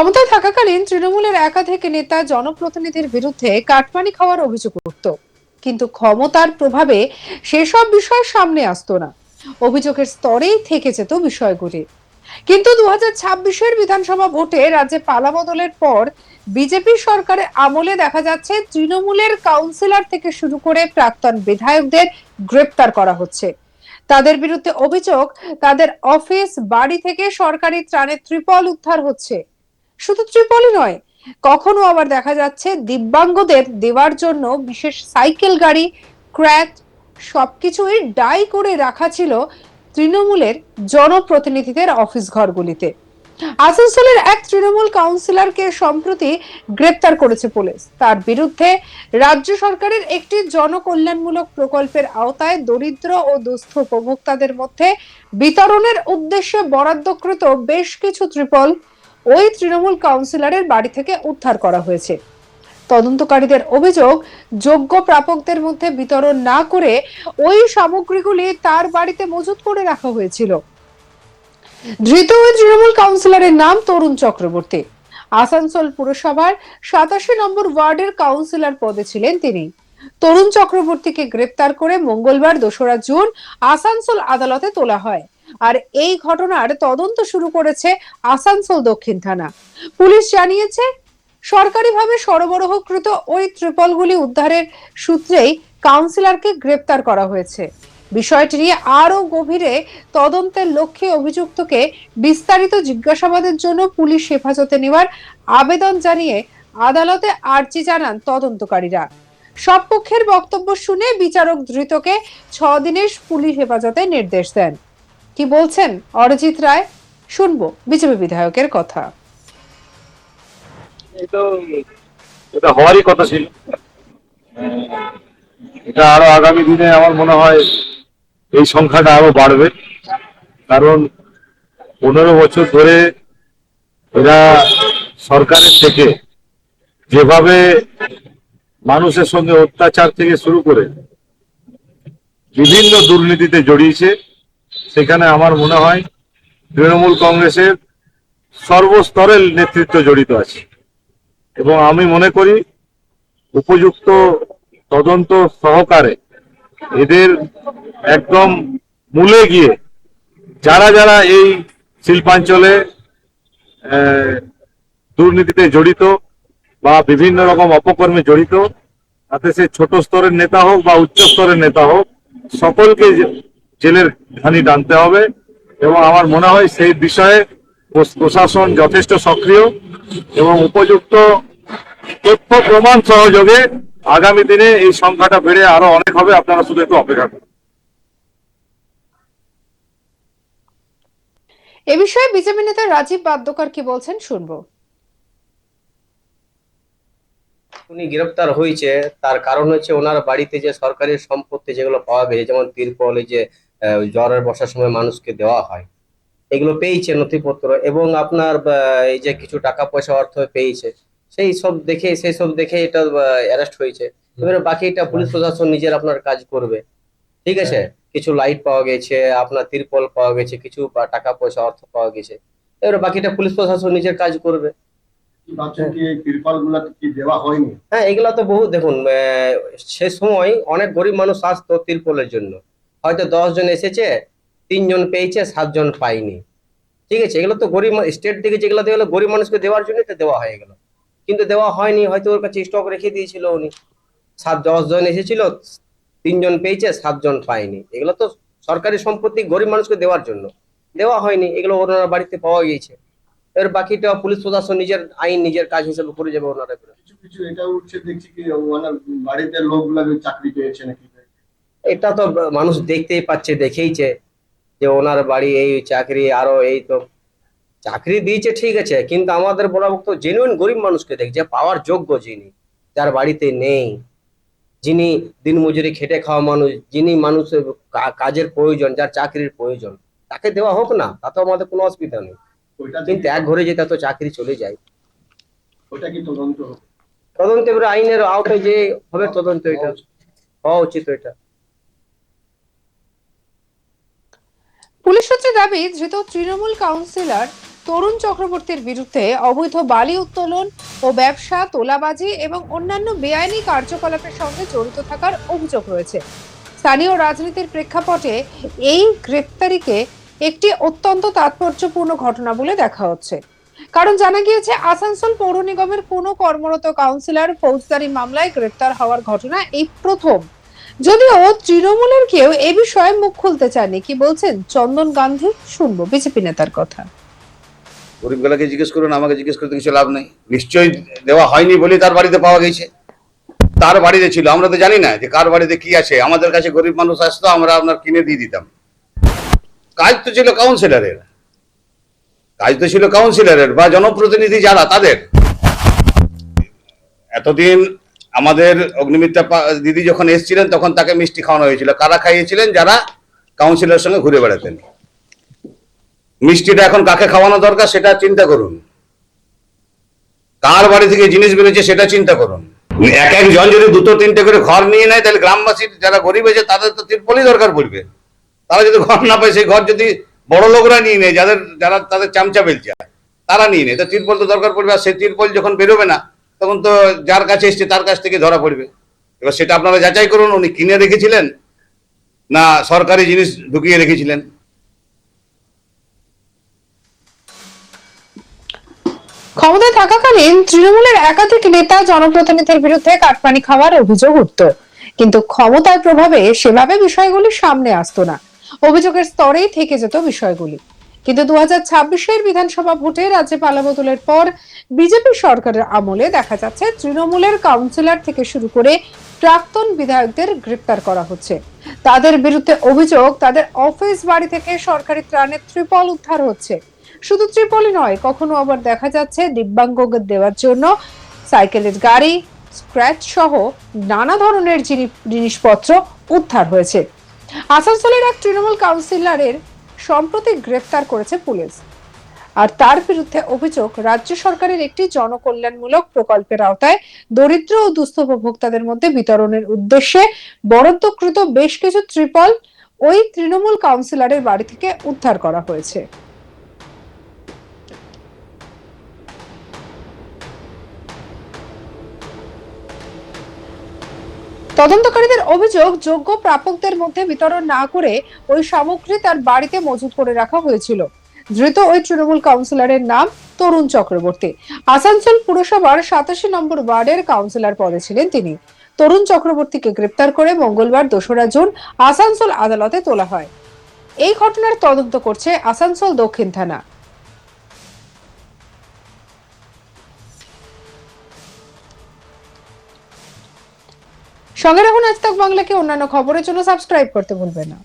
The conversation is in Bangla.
ক্ষমতায় থাকাকালীন তৃণমূলের একাধিক নেতা জনপ্রতিনিধির বিরুদ্ধে কাটমানি খাওয়ার অভিযোগ উঠত, কিন্তু ক্ষমতার প্রভাবে সেসব বিষয় সামনে আসতো না। অভিযোগের স্তরেই থেকে যেত বিষয়গুলি। কিন্তু 2026-এর বিধানসভা ভোটে রাজ্যে পালাবদলের পর বিজেপি সরকারের আমলে দেখা যাচ্ছে তৃণমূলের কাউন্সিলর থেকে শুরু করে প্রাক্তন বিধায়কদের গ্রেপ্তার করা হচ্ছে। তাদের বিরুদ্ধে অভিযোগ, তাদের অফিস বাড়ি থেকে সরকারি ত্রাণের ত্রিপল উদ্ধার হচ্ছে। শুধু ত্রিপলই নয়, কখনো আবার দেখা যাচ্ছে দিব্যাঙ্গদের দেওয়ার জন্য বিশেষ সাইকেল গাড়ি, ক্র্যাচ, সবকিছুই ডাই করে রাখা ছিল তৃণমূলের জনপ্রতিনিধিদের অফিস ঘরগুলিতে। আসানসোলের এক তৃণমূল কাউন্সিলরকে সম্প্রতি গ্রেপ্তার করেছে পুলিশ। তার বিরুদ্ধে রাজ্য সরকারের একটি জনকল্যাণমূলক প্রকল্পের আওতায় দরিদ্র ও দুস্থ উপভোক্তাদের মধ্যে বিতরণের উদ্দেশ্যে বরাদ্দকৃত বেশ কিছু ত্রিপল ওই তৃণমূল কাউন্সিলরের বাড়ি থেকে উদ্ধার করা হয়েছে। তদন্তকারীদের অভিযোগ, যোগ্য প্রাপকদের মধ্যে বিতরণ না করে ওই সামগ্রীগুলি তার বাড়িতে মজুত করে রাখা হয়েছিল। ধৃত ওই তৃণমূল কাউন্সিলরের নাম তরুণ চক্রবর্তী। আসানসোল পুরসভার 87 নম্বর ওয়ার্ডের কাউন্সিলর পদে ছিলেন তিনি। তরুণ চক্রবর্তীকে গ্রেপ্তার করে মঙ্গলবার 2রা জুন আসানসোল আদালতে তোলা হয়। আর এই ঘটনার তদন্ত শুরু করেছে আসানসোল দক্ষিণ থানা। পুলিশ জানিয়েছে, সরকারিভাবে সরবরাহকৃত ওই ত্রিপলগুলি উদ্ধারের সূত্রেই কাউন্সিলরকে গ্রেপ্তার করা হয়েছে। বিষয়টি নিয়ে আরো গভীরে তদন্তের লক্ষ্যে অভিযুক্তকে বিস্তারিত জিজ্ঞাসাবাদের জন্য পুলিশ হেফাজতে নেওয়ার আবেদন জানিয়ে আদালতে আর্জি জানান তদন্তকারীরা। সব পক্ষের বক্তব্য শুনে বিচারক ধৃতকে 6 দিনের পুলিশ হেফাজতে নির্দেশ দেন। কি বলছেন অরিজিৎ রায়, শুনবো বিজেপি বিধায়কের কথা। এটা হওয়ারই কথা ছিল। এটা আরো আগামী দিনে আমার মনে হয় এই সংখ্যাটা আরো বাড়বে, কারণ 15 বছর ধরে এরা সরকারের থেকে যেভাবে মানুষের সঙ্গে অত্যাচার থেকে শুরু করে বিভিন্ন দুর্নীতিতে জড়িয়েছে, সেখানে আমার মনে হয় তৃণমূল কংগ্রেসের সর্বস্তরের নেতৃত্ব জড়িত আছে। এবং আমি মনে করি উপযুক্ত তদন্ত সহকারে এদের একদম মূলে গিয়ে যারা যারা এই শিল্পাঞ্চলে দুর্নীতিতে জড়িত বা বিভিন্ন রকম অপকর্মে জড়িত, তাতে সে ছোট স্তরের নেতা হোক বা উচ্চ স্তরের নেতা হোক, সকলকে জেলের ঘানি টানতে হবে। এবং আমার মনে হয় সেই বিষয়ে প্রশাসন যথেষ্ট সক্রিয় এবং উপযুক্ত তথ্য প্রমাণ সহযোগে আগামী দিনে এই সংখ্যাটা বেড়ে আরো অনেক হবে। আপনারা শুধু একটু অপেক্ষা করুন। এ বিষয়ে বিজেপি নেতা রাজীব বাদ্যকর কি বলছেন, শুনবো। উনি গ্রেপ্তার হয়েছে তার কারণ হচ্ছে ওনার বাড়িতে যে সরকারি সম্পত্তি যেগুলো পাওয়া গেছে, যেমন তিরপল, এই যে জ্বরের বর্ষার সময় মানুষকে দেওয়া হয়, এগুলো পেয়েছে নথিপত্র, এবং আপনার এই যে কিছু টাকা পয়সা অর্থ পেয়েছে, সেই সব দেখে এটা অ্যারেস্ট হয়েছে। এবারে বাকিটা পুলিশ প্রশাসন নিজের আপনার কাজ করবে। ঠিক আছে, কিছু লাইট পাওয়া গেছে, আপনার তিরপল পাওয়া গেছে, কিছু টাকা পয়সা অর্থ পাওয়া গেছে, এবারে বাকিটা পুলিশ প্রশাসন নিজের কাজ করবে। হ্যাঁ, এগুলা তো বহু দেখুন, সে সময় অনেক গরিব মানুষ আসতো তিরপলের জন্য, হয়তো 10 জন এসেছে, 3 জন পেয়েছে, 7 জন পাইনি। ঠিক আছে, এগুলো তো গরিব স্টেট থেকে যেগুলো দেওয়া হলো গরিব মানুষকে দেওয়ার জন্য তো দেওয়া হয়ে গেল, কিন্তু দেওয়া হয়নি, হয়তো ওর কাছে স্টক রেখে দিয়েছিল উনি। 10 জন এসেছিল, 3 জন পেয়েছে, 7 জন পায়নি। এগুলো তো সরকারি সম্পত্তি গরিব মানুষকে দেওয়ার জন্য দেওয়া হয়নি, এগুলো ওনার বাড়িতে পাওয়া গিয়েছে। এর বাকিটা পুলিশ প্রশাসন নিজের আইন নিজের কাজ হিসেবে করে যাবে ওনারা। কিছু কিছু এটা উঠছে, দেখছি কি ওনার বাড়িতে লোকগুলা চাকরি পেয়েছে নাকি। এটা তো মানুষ দেখতেই পাচ্ছে, দেখেইছে যে ওনার বাড়ি এই চাকরি, আরো এই তো চাকরি দিয়েছে, ঠিক আছে, কিন্তু আমাদের বলা বক্তব্য জেনুইন গরিব মানুষকে দেখ, যে পাওয়ার যোগ্য, যিনি যার বাড়িতে নেই, যিনি দিনমজুরি খেটে খাওয়া মানুষ, যিনি মানুষের কাজের প্রয়োজন, যার চাকরির প্রয়োজন, তাকে দেওয়া হোক না, তাতে আমাদের কোনো অসুবিধা নেই। কিন্তু এক ঘরে যেটা তো চাকরি চলে যায়, ওটা কি তদন্ত এবারে আইনের আওতায় যে হবে তদন্ত, এটা হওয়া উচিত। এটা পুলিশ সূত্রে দাবি, ধৃত তৃণমূল কাউন্সিলর তরুণ চক্রবর্তীর বিরুদ্ধে অবৈধ বালি উত্তোলন ও ব্যবসা, তোলাবাজি এবং অন্যান্য বেআইনি কার্যকলাপের সঙ্গে জড়িত থাকার অভিযোগ রয়েছে। স্থানীয় রাজনীতির প্রেক্ষাপটে এই গ্রেপ্তারিকে একটি অত্যন্ত তাৎপর্যপূর্ণ ঘটনা বলে দেখা হচ্ছে। কারণ জানা গিয়েছে, আসানসোল পৌর নিগমের কোনো কর্মরত কাউন্সিলর ফৌজদারি মামলায় গ্রেপ্তার হওয়ার ঘটনা এই প্রথম। যদিও তৃণমূলের কেউ এ বিষয়ে মুখ খুলতে চায়নি। কি বলছেন চন্দন গান্ধী, শুনবো বিজেপি নেতার কথা। গরিবগুলাকে জিজ্ঞেস করুন, আমাকে জিজ্ঞেস করতে কিছু লাভ নেই। নিশ্চয়ই দেওয়া হয়নি বলে তার বাড়িতে পাওয়া গেছে। তার বাড়িতে ছিল, আমরা তো জানি না যে কার বাড়িতে কি আছে। আমাদের কাছে গরিব মানুষ আসতো, আমরা আপনার কিনে দিয়ে দিতাম। কাজ তো ছিল কাউন্সিলরের বা জনপ্রতিনিধি যারা, তাদের। এতদিন আমাদের অগ্নিমিত্রা দিদি যখন এসেছিলেন তখন তাকে মিষ্টি খাওয়ানো হয়েছিল। কারা খাইয়েছিলেন? যারা কাউন্সিলরের সঙ্গে ঘুরে বেড়াতেন। মিষ্টিটা এখন কাকে খাওয়ানো দরকার সেটা চিন্তা করুন। কার বাড়ি থেকে জিনিস বেরোচ্ছে সেটা চিন্তা করুন। এক একজন যদি দুটো তিনটে করে ঘর নিয়ে নেয়, তাহলে গ্রামবাসী যারা গরিব আছে তাদের তো তিরপলই দরকার পড়বে। তারা যদি ঘর না পায়, সেই ঘর যদি বড় লোকরা নিয়ে নেয়, যারা তাদের চামচা বেলচা, তারা নিয়ে নেয়, তো তিরপল তো দরকার পড়বে। আর সেই তিরপল যখন বেরোবে না, তখন তো যার কাছে এসছে তার কাছ থেকে ধরা পড়বে। এবার সেটা আপনারা যাচাই করুন, উনি কিনে রেখেছিলেন না সরকারি জিনিস ঢুকিয়ে রেখেছিলেন। ক্ষমতায় থাকাকালীন তৃণমূলের একাধিক নেতা জনপ্রতিনিধির বিরুদ্ধে কাটমানি খাওয়ার অভিযোগ উঠত, কিন্তু ক্ষমতার প্রভাবে সেভাবে বিষয়গুলি সামনে আসতো না। অভিযোগের স্তরেই থেকে যেত বিষয়গুলি। কিন্তু 2026-এর বিধানসভা ভোটে রাজ্যে পালাবদলের পর বিজেপি সরকারের আমলে দেখা যাচ্ছে তৃণমূলের কাউন্সিলর থেকে শুরু করে প্রাক্তন বিধায়কদের গ্রেপ্তার করা হচ্ছে। তাদের বিরুদ্ধে অভিযোগ, তাদের অফিস বাড়ি থেকে সরকারি ত্রাণের ত্রিপল উদ্ধার হচ্ছে। শুধু ত্রিপলই নয়, কখনো আবার দেখা যাচ্ছে দিব্যাঙ্গদের দেওয়ার জন্য সাইকেলের গাড়ি, স্ক্র্যাচ সহ নানা ধরনের জিনিসপত্র উদ্ধার হয়েছে। আসানসোলের এক তৃণমূল কাউন্সিলরের সম্প্রতি গ্রেফতার করেছে পুলিশ। আর তার বিরুদ্ধে অভিযোগ, রাজ্য সরকারের একটি জনকল্যাণমূলক প্রকল্পের আওতায় দরিদ্র ও দুস্থ উপভোক্তাদের মধ্যে বিতরণের উদ্দেশ্যে বরাদ্দকৃত বেশ কিছু ত্রিপল ওই তৃণমূল কাউন্সিলরের বাড়ি থেকে উদ্ধার করা হয়েছে। তদন্তকারীদের অভিযোগ, যোগ্য প্রাপকদের মধ্যে বিতরণ না করে ওই সামগ্রী তার বাড়িতে মজুত করে রাখা হয়েছিল। ধৃত ওই তৃণমূল কাউন্সিলরের নাম তরুণ চক্রবর্তী। আসানসোল পুরসভার 87 নম্বর ওয়ার্ডের কাউন্সিলর পদে ছিলেন তিনি। তরুণ চক্রবর্তীকে গ্রেপ্তার করে মঙ্গলবার 2রা জুন আসানসোল আদালতে তোলা হয়। এই ঘটনার তদন্ত করছে আসানসোল দক্ষিণ থানা। সঙ্গে রাখুন আজ তাক বাংলাকে। অন্যান্য খবরের জন্য সাবস্ক্রাইব করতে ভুলবেন না।